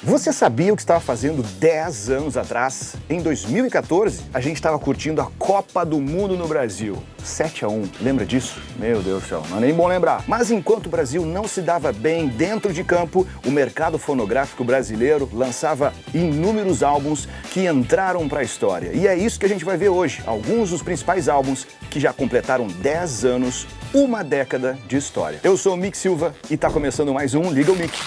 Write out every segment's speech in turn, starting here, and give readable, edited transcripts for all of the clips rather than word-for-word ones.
Você sabia o que estava fazendo 10 anos atrás? Em 2014, a gente estava curtindo a Copa do Mundo no Brasil. 7-1, lembra disso? Meu Deus do céu, não é nem bom lembrar. Mas enquanto o Brasil não se dava bem dentro de campo, o mercado fonográfico brasileiro lançava inúmeros álbuns que entraram para a história. E é isso que a gente vai ver hoje, alguns dos principais álbuns que já completaram 10 anos, uma década de história. Eu sou o Mick Silva e está começando mais um Liga o Mick.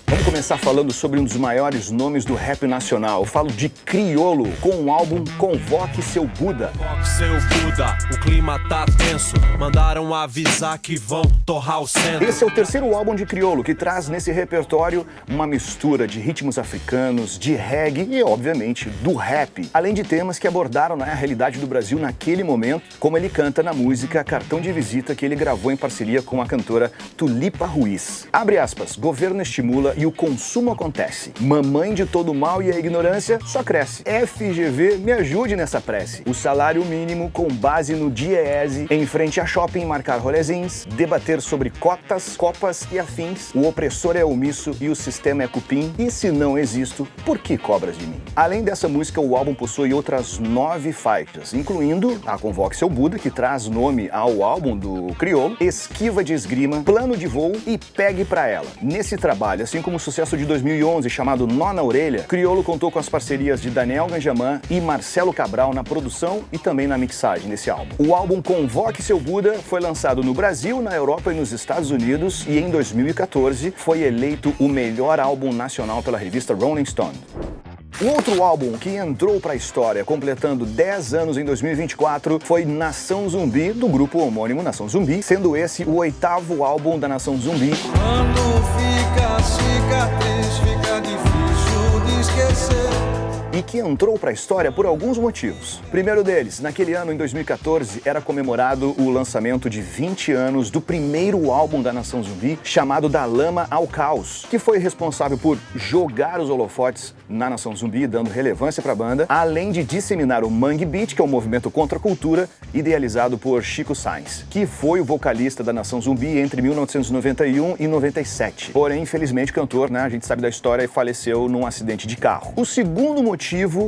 Vamos começar falando sobre um dos maiores nomes do rap nacional. Eu falo de Criolo, com o álbum Convoque Seu Buda. Convoque seu Buda, o clima tá tenso. Mandaram avisar que vão torrar o centro. Esse é o terceiro álbum de Criolo, que traz nesse repertório uma mistura de ritmos africanos, de reggae e, obviamente, do rap. Além de temas que abordaram a realidade do Brasil naquele momento, como ele canta na música Cartão de Visita, que ele gravou em parceria com a cantora Tulipa Ruiz. Abre aspas, governo estimula e o consumo acontece. Mamãe de todo mal e a ignorância só cresce. FGV, me ajude nessa prece. O salário mínimo com base no DIEESE, em frente a shopping marcar rolezinhos, debater sobre cotas, copas e afins. O opressor é omisso e o sistema é cupim. E se não existo, por que cobras de mim? Além dessa música, o álbum possui outras 9 faixas, incluindo a Convoque Seu Buda, que traz nome ao álbum do Criolo, Esquiva de Esgrima, Plano de Voo e Pegue Pra Ela. Nesse trabalho, assim como o sucesso de 2011 chamado Nó na Orelha, Criolo contou com as parcerias de Daniel Ganjaman e Marcelo Cabral na produção e também na mixagem desse álbum. O álbum Convoque Seu Buda foi lançado no Brasil, na Europa e nos Estados Unidos e em 2014 foi eleito o melhor álbum nacional pela revista Rolling Stone. O outro álbum que entrou para a história, completando 10 anos em 2024, foi Nação Zumbi, do grupo homônimo Nação Zumbi, sendo esse o 8º álbum da Nação Zumbi. Quando fica a cicatriz, fica difícil de esquecer. E que entrou para a história por alguns motivos. Primeiro deles, naquele ano, em 2014, era comemorado o lançamento de 20 anos do primeiro álbum da Nação Zumbi, chamado Da Lama ao Caos, que foi responsável por jogar os holofotes na Nação Zumbi, dando relevância para a banda, além de disseminar o Mangue Beat, que é um movimento contra a cultura, idealizado por Chico Science, que foi o vocalista da Nação Zumbi entre 1991 e 97. Porém, infelizmente, o cantor, a gente sabe da história, faleceu num acidente de carro. O segundo motivo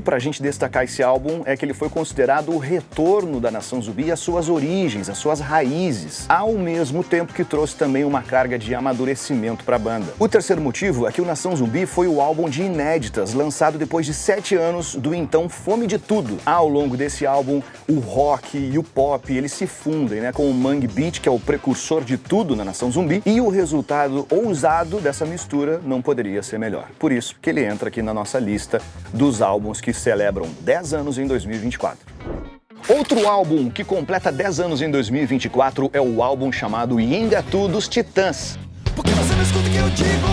para a gente destacar esse álbum é que ele foi considerado o retorno da Nação Zumbi às suas origens, às suas raízes, ao mesmo tempo que trouxe também uma carga de amadurecimento para a banda. O terceiro motivo é que o Nação Zumbi foi o álbum de inéditas, lançado depois de 7 anos do então Fome de Tudo. Ao longo desse álbum, o rock e o pop, eles se fundem, com o Mangue Beat, que é o precursor de tudo na Nação Zumbi, e o resultado ousado dessa mistura não poderia ser melhor. Por isso que ele entra aqui na nossa lista dos álbuns que celebram 10 anos em 2024. Outro álbum que completa 10 anos em 2024 é o álbum chamado Nhengatu dos Titãs. Por que você não escuta o que eu digo?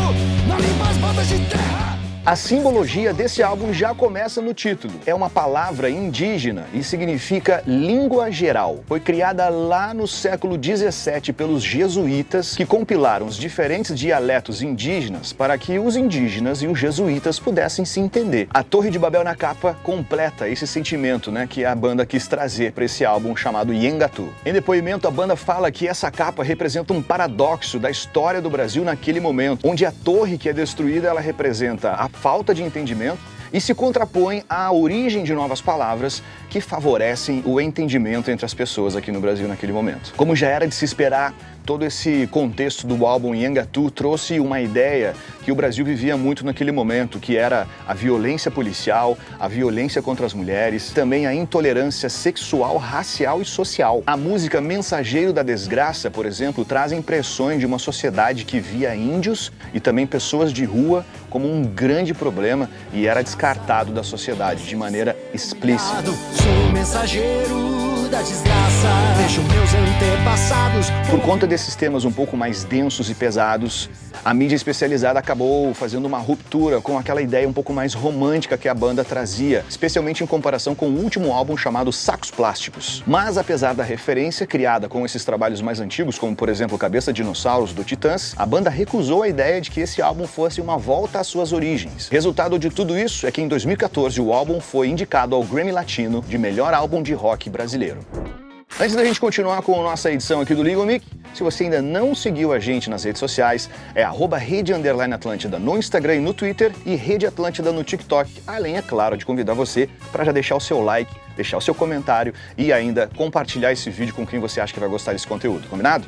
Não limpa as botas de terra. A simbologia desse álbum já começa no título. É uma palavra indígena e significa língua geral. Foi criada lá no século 17 pelos jesuítas, que compilaram os diferentes dialetos indígenas para que os indígenas e os jesuítas pudessem se entender. A Torre de Babel na capa completa esse sentimento, que a banda quis trazer para esse álbum chamado Nhengatu. Em depoimento, a banda fala que essa capa representa um paradoxo da história do Brasil naquele momento, onde a torre que é destruída, ela representa a falta de entendimento e se contrapõe à origem de novas palavras que favorecem o entendimento entre as pessoas aqui no Brasil naquele momento. Como já era de se esperar, todo esse contexto do álbum Nhengatu trouxe uma ideia que o Brasil vivia muito naquele momento, que era a violência policial, a violência contra as mulheres, também a intolerância sexual, racial e social. A música Mensageiro da Desgraça, por exemplo, traz impressões de uma sociedade que via índios e também pessoas de rua como um grande problema e era descartado da sociedade de maneira explícita. Sou mensageiro da desgraça, vejo meus antepassados. Por conta desses temas um pouco mais densos e pesados, a mídia especializada acabou fazendo uma ruptura com aquela ideia um pouco mais romântica que a banda trazia, especialmente em comparação com o último álbum chamado Sacos Plásticos. Mas apesar da referência criada com esses trabalhos mais antigos, como por exemplo Cabeça de Dinossauros do Titãs, a banda recusou a ideia de que esse álbum fosse uma volta às suas origens. Resultado de tudo isso é que em 2014 o álbum foi indicado ao Grammy Latino de melhor álbum de rock brasileiro. Antes da gente continuar com a nossa edição aqui do Liga o Mic, se você ainda não seguiu a gente nas redes sociais, é @Rede_Atlântida no Instagram e no Twitter e Rede Atlântida no TikTok, além, é claro, de convidar você para já deixar o seu like, deixar o seu comentário e ainda compartilhar esse vídeo com quem você acha que vai gostar desse conteúdo, combinado?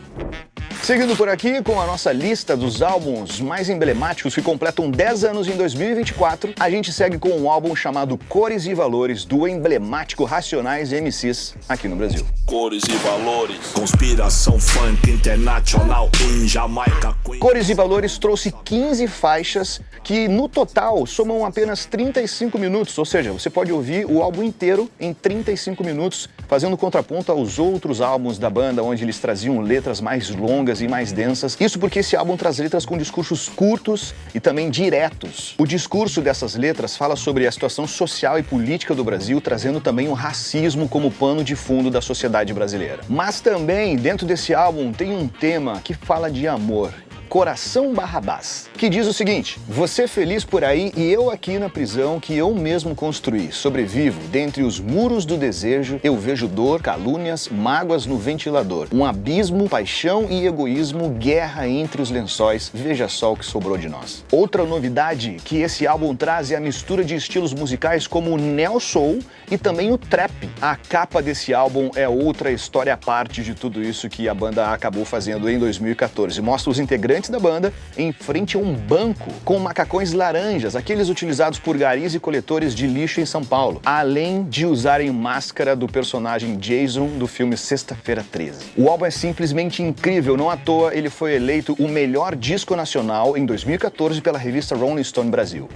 Seguindo por aqui com a nossa lista dos álbuns mais emblemáticos que completam 10 anos em 2024, a gente segue com um álbum chamado Cores e Valores, do emblemático Racionais MCs aqui no Brasil. Cores e Valores, conspiração funk internacional em Jamaica. Cores e Valores trouxe 15 faixas que no total somam apenas 35 minutos, ou seja, você pode ouvir o álbum inteiro em 35 minutos, fazendo contraponto aos outros álbuns da banda, onde eles traziam letras mais longas e mais densas. Isso porque esse álbum traz letras com discursos curtos e também diretos. O discurso dessas letras fala sobre a situação social e política do Brasil, trazendo também o racismo como pano de fundo da sociedade brasileira. Mas também, dentro desse álbum, tem um tema que fala de amor. Coração Barrabás, que diz o seguinte: você feliz por aí e eu aqui na prisão que eu mesmo construí. Sobrevivo, dentre os muros do desejo, eu vejo dor, calúnias, mágoas no ventilador. Um abismo, paixão e egoísmo, guerra entre os lençóis, veja só o que sobrou de nós. Outra novidade que esse álbum traz é a mistura de estilos musicais como o neo soul e também o trap. A capa desse álbum é outra história à parte de tudo isso que a banda acabou fazendo em 2014. Mostra os integrantes da banda em frente a um banco com macacões laranjas, aqueles utilizados por garis e coletores de lixo em São Paulo, além de usarem máscara do personagem Jason do filme Sexta-feira 13. O álbum é simplesmente incrível, não à toa ele foi eleito o melhor disco nacional em 2014 pela revista Rolling Stone Brasil.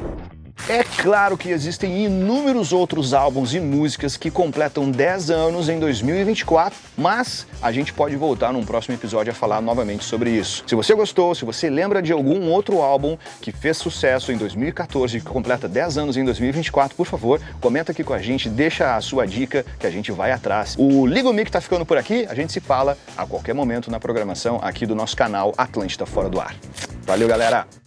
É claro que existem inúmeros outros álbuns e músicas que completam 10 anos em 2024, mas a gente pode voltar num próximo episódio a falar novamente sobre isso. Se você gostou, se você lembra de algum outro álbum que fez sucesso em 2014 e que completa 10 anos em 2024, por favor, comenta aqui com a gente, deixa a sua dica que a gente vai atrás. O Liga o Mic tá ficando por aqui, a gente se fala a qualquer momento na programação aqui do nosso canal Atlântida Fora do Ar. Valeu, galera!